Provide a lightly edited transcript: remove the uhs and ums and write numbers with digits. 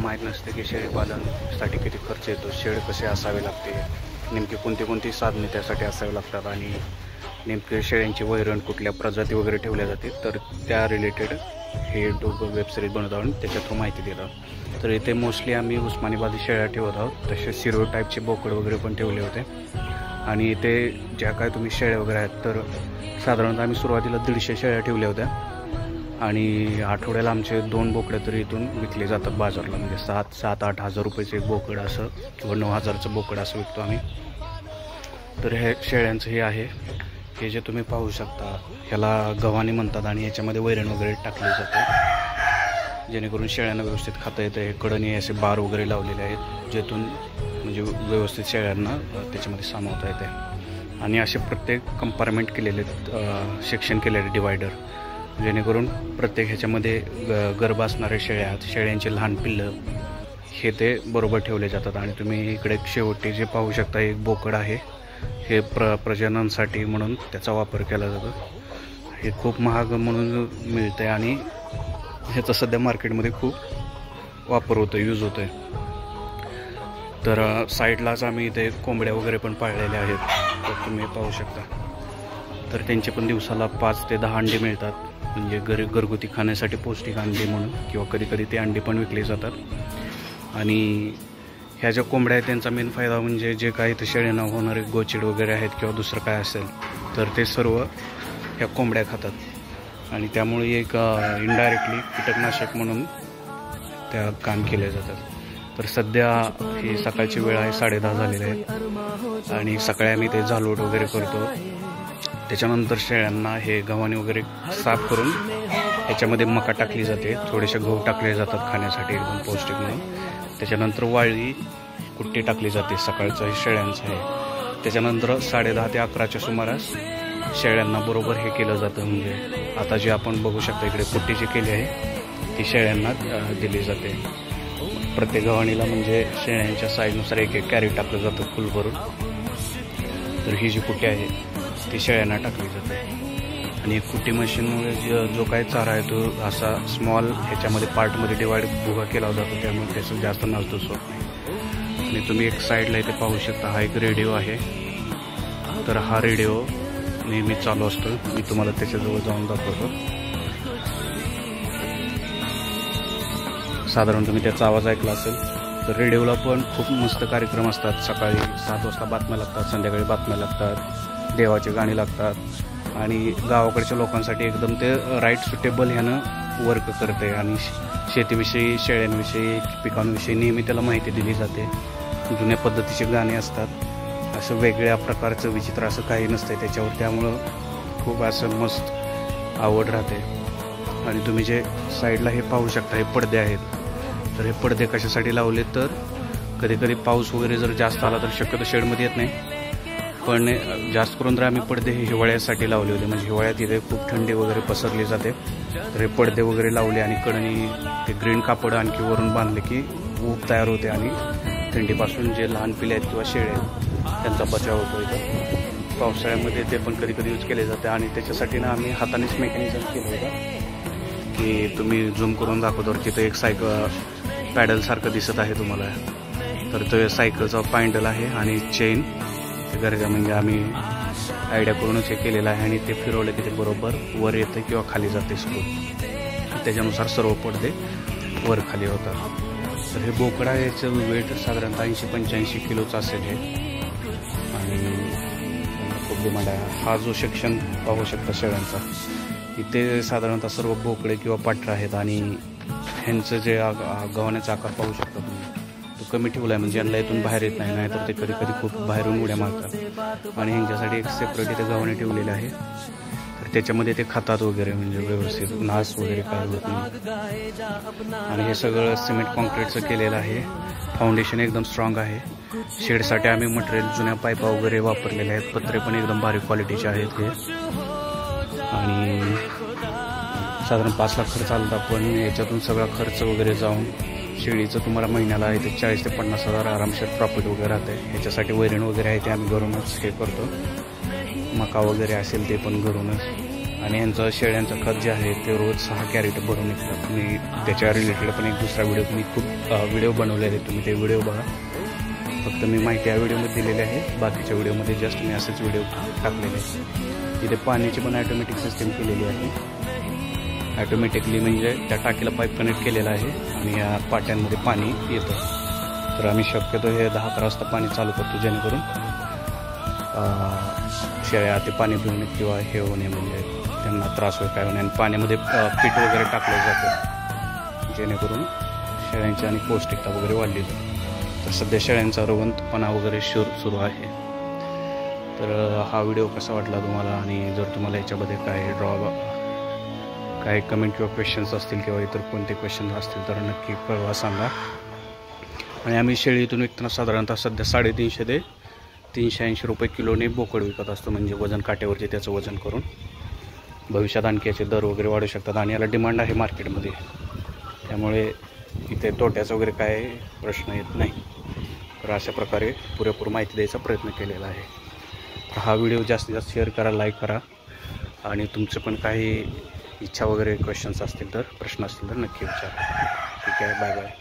माहीत नसते की शेळीपालनासाठी किती खर्च येतो, शेड कसे असावे लागते, नेमकी कोणती साधने त्यासाठी असावे लागतात आणि नेमके शेळ्यांची वैरण कुठल्या प्रजाती वगैरे ठेवल्या जाते, तर त्या रिलेटेड हे वेबसिरीज बनवत आहोत, त्याच्या थ्रू माहिती देत आहोत. तर इथे मोस्टली आम्ही उस्मानाबादी शेळ्या ठेवत आहोत, तसे सिरो टाईपचे बोकड वगैरे पण ठेवले होते. आणि इथे ज्या काय तुम्ही शेळ्या वगैरे आहेत, तर साधारणतः आम्ही सुरुवातीला 150 शेळ्या ठेवल्या होत्या आणि आठवड्याला आमचे 2 बोकडे तरी इथून विकले जातात बाजारला. म्हणजे 7-8 हजार रुपयाचे एक बोकड असं किंवा 9,000चं बोकड असं विकतो आम्ही. तर हे शेळ्यांचं हे आहे, हे जे तुम्ही पाहू शकता ह्याला गव्हाणी म्हणतात आणि याच्यामध्ये वैरण वगैरे टाकली जाते जेणेकरून शेळ्यांना व्यवस्थित खाता येतं. हे कडणी असे बार वगैरे लावलेले आहेत जेथून म्हणजे व्यवस्थित शेळ्यांना त्याच्यामध्ये सामावता येते. आणि असे प्रत्येक कंपार्टमेंट केलेले आहेत, सेक्शन केलेले डिवायडर, जेणेकरून प्रत्येक ह्याच्यामध्ये गर्भ असणाऱ्या शेळ्या, शेळ्यांचे लहान पिल्लं हे ते बरोबर ठेवले जातात. आणि तुम्ही इकडे शेवटी जे पाहू शकता एक बोकड आहे, हे प्रजननासाठी म्हणून त्याचा वापर केला जातो. हे खूप महाग म्हणून मिळते आणि ह्याचा सध्या मार्केटमध्ये खूप वापर होतो, यूज होतो आहे. तर साईडलाच आम्ही इथे कोंबड्या वगैरे पण पाळलेल्या आहेत, तर तुम्ही पाहू शकता. तर त्यांचे पण दिवसाला 5 ते 10 अंडे मिळतात, म्हणजे घरगुती खाण्यासाठी पौष्टिक अंडे म्हणून, किंवा कधी ते अंडे पण विकले जातात. आणि ह्या ज्या कोंबड्या आहेत त्यांचा मेन फायदा म्हणजे जे काही इथं शेळ्यांना होणारे गोचिड वगैरे आहेत किंवा दुसरं काय असेल तर ते सर्व ह्या कोंबड्या खातात आणि त्यामुळे एक इनडायरेक्टली कीटकनाशक म्हणून त्या काम केले जातात. तर सध्या ही सकाळची वेळ आहे, 10:30 झालेले आहेत आणि सकाळी आम्ही ते झालोट वगैरे करतो. त्याच्यानंतर शेळ्यांना हे गव्हाणी वगैरे साफ करून ह्याच्यामध्ये मका टाकली जाते, थोडेसे गहू टाकले जातात खाण्यासाठी एकदम पौष्टिक म्हणून. त्याच्यानंतर वाळली कुट्टी टाकली जाते, सकाळचं हे शेळ्यांचं आहे. त्याच्यानंतर 10:30 ते 11च्या सुमारास शेळ्यांना बरोबर हे केलं जातं, म्हणजे आता जे आपण बघू शकता इकडे कुट्टी जी केली आहे ती शेळ्यांना दिली जाते. प्रत्येक गव्हाणीला म्हणजे शेळ्यांच्या साईजनुसार एक कॅरी टाकलं जातं फुल भरून. तर ही जी कुट्टी आहे ती शेळ्यांना टाकली जाते. आणि कुट्टी मशीनमुळे जो काही चारा आहे तो असा स्मॉल ह्याच्यामध्ये पार्टमध्ये डिवाइड भुगा केला जातो, त्यामुळे त्याचं जास्त नासधूस होत नाही. आणि तुम्ही एक साईडला इथे पाहू शकता हा एक रेडिओ आहे. तर हा रेडिओ नेहमी चालू असतो, मी तुम्हाला त्याच्याजवळ जाऊन दाखवतो. साधारण तुम्ही त्याचा आवाज ऐकला असेल. तर रेडिओला पण खूप मस्त कार्यक्रम असतात. सकाळी 7 वाजता बातम्या लागतात, संध्याकाळी बातम्या लागतात, देवाची गाणी लागतात आणि गावाकडच्या लोकांसाठी एकदम ते राईट सुटेबल ह्यानं वर्क करते. आणि शेतीविषयी, शेळ्यांविषयी, पिकांविषयी नेहमी त्याला माहिती दिली जाते. जुन्या पद्धतीचे गाणे असतात, असं वेगळ्या प्रकारचं विचित्र असं काही नसतं त्याच्यावर, त्यामुळं खूप असं मस्त आवड राहते. आणि तुम्ही जे साईडला हे पाहू शकता हे पडदे आहेत. तर हे पडदे कशासाठी लावले, तर कधी पाऊस वगैरे जर जास्त आला तर शक्यतो शेडमध्ये येत नाही, पण जास्त करून तर आम्ही पडदे हे हिवाळ्यासाठी लावले होते. म्हणजे हिवाळ्यात इथे खूप थंडी वगैरे पसरली जाते, तर हे पडदे वगैरे लावले आणि कडनी ते ग्रीन कापड आणखी वरून बांधले की ऊब तयार होते आणि थंडीपासून जे लहान पिले आहेत किंवा शेळे आहेत त्यांचा बचाव होतो. इथं पावसाळ्यामध्ये ते पण कधी यूज केले जाते. आणि त्याच्यासाठी ना आम्ही हातानेच मेकॅनिझम केलं होतं की तुम्ही झूम करून दाखवतो, तिथं एक सायकल पॅडलसारखं दिसत आहे तुम्हाला. तर तो सायकलचा पॅन्डल आहे आणि चेन गरजा, म्हणजे आम्ही आयडिया करूनच हे केलेलं आहे. आणि ते फिरवलं की ते बरोबर वर येतं किंवा खाली जाते स्कूल, त्याच्यानुसार सर्व पडदे वर खाली होतात. तर हे बोकडा याचं वेट साधारणतः 80-85 किलोचं असेल हे. आणि खूप डिमांड आहे. हा जो सेक्शन पाहू शकता शेळ्यांचा, इथे साधारणतः सर्व बोकडे किंवा पाठरा आहेत. आणि ह्यांचं जे गव्हाण्याचा आकार पाहू शकता तुम्ही, तो कमी ठेवला आहे, म्हणजे यांना इथून बाहेर येत नाही, नाहीतर ते कधी खूप बाहेरून उड्या मारतात. आणि ह्यांच्यासाठी एक सेपरेट इथे गव्हाणे ठेवलेले आहे, तर त्याच्यामध्ये ते खातात वगैरे, म्हणजे व्यवस्थित नास वगैरे काय होत नाही. आणि हे सगळं सिमेंट कॉन्क्रीटचं केलेलं आहे. फाउंडेशन एकदम स्ट्रॉंग आहे. शेडसाठी आम्ही मटेरियल जुन्या पाईपा वगैरे वापरलेले आहेत. पत्रे पण एकदम भारी क्वालिटीचे आहेत हे. आणि साधारण 5 लाख खर्च आला, पण याच्यातून सगळा खर्च वगैरे जाऊन शेळीचं तुम्हाला महिन्याला इथे 40 ते 50 हजार आरामशीर प्रॉफिट वगैरे राहते. ह्याच्यासाठी वैरण वगैरे आहे ते आम्ही घरूनच हे करतो. मका वगैरे असेल ते पण घरूनच. आणि यांचं शेळ्यांचं खत जे आहे ते रोज 6 कॅरेट भरून निघतात. मी त्याच्या रिलेटेड पण एक दुसरा व्हिडिओ मी खूप व्हिडिओ बनवले आहेत, तुम्ही ते व्हिडिओ बघा. फक्त मी माहिती या व्हिडिओमध्ये दिलेली आहे, बाकीच्या व्हिडिओमध्ये जस्ट मी असेच व्हिडिओ टाकलेले आहे. इथे पाण्याची पण ॲटोमॅटिक सिस्टीम केलेली आहे. ॲटोमॅटिकली म्हणजे त्या टाकीला पाईप कनेक्ट केलेला आहे आणि या पाट्यांमध्ये पाणी येतं. तर आम्ही शक्यतो हे 10-11 वाजता पाणी चालू करतो, जेणेकरून शेळ्या ते पाणी पिऊन किंवा हे होणे म्हणजे त्यांना त्रास होईल काय होणे. आणि पाण्यामध्ये पीठ वगैरे टाकलं जातं, जेणेकरून शेळ्यांची आणि पौष्टिकता वगैरे वाढली जाते. तर सध्या शेळ्यांचा रवंतपणा वगैरे सुरू आहे. तर हा व्हिडिओ कसा वाटला तुम्हाला, आणि जर तुम्हाला याच्यामध्ये काय कमेंट किंवा क्वेश्चन्स असतील किंवा इतर कोणते क्वेश्चन असतील तर नक्की कळवा, सांगा. आणि आम्ही शेळीतून विकताना साधारणतः सध्या 350 ते 380 रुपये किलोने बोकड विकत असतो, म्हणजे वजन काट्यावरती त्याचं वजन करून. भविष्यात आणखी याचे दर वगैरे वाढू शकतात आणि याला डिमांड आहे मार्केटमध्ये, त्यामुळे इथे तोट्याचा वगैरे काय प्रश्न येत नाही. तर अशा प्रकारे पुरेपूर माहिती द्यायचा प्रयत्न केलेला आहे. तर हा व्हिडिओ जास्तीत जास्त शेअर करा, लाईक करा, आणि तुमचे पण काही इच्छा वगैरे क्वेश्चन्स असतील तर प्रश्न असतील तर नक्की विचारा. ठीक आहे, बाय बाय.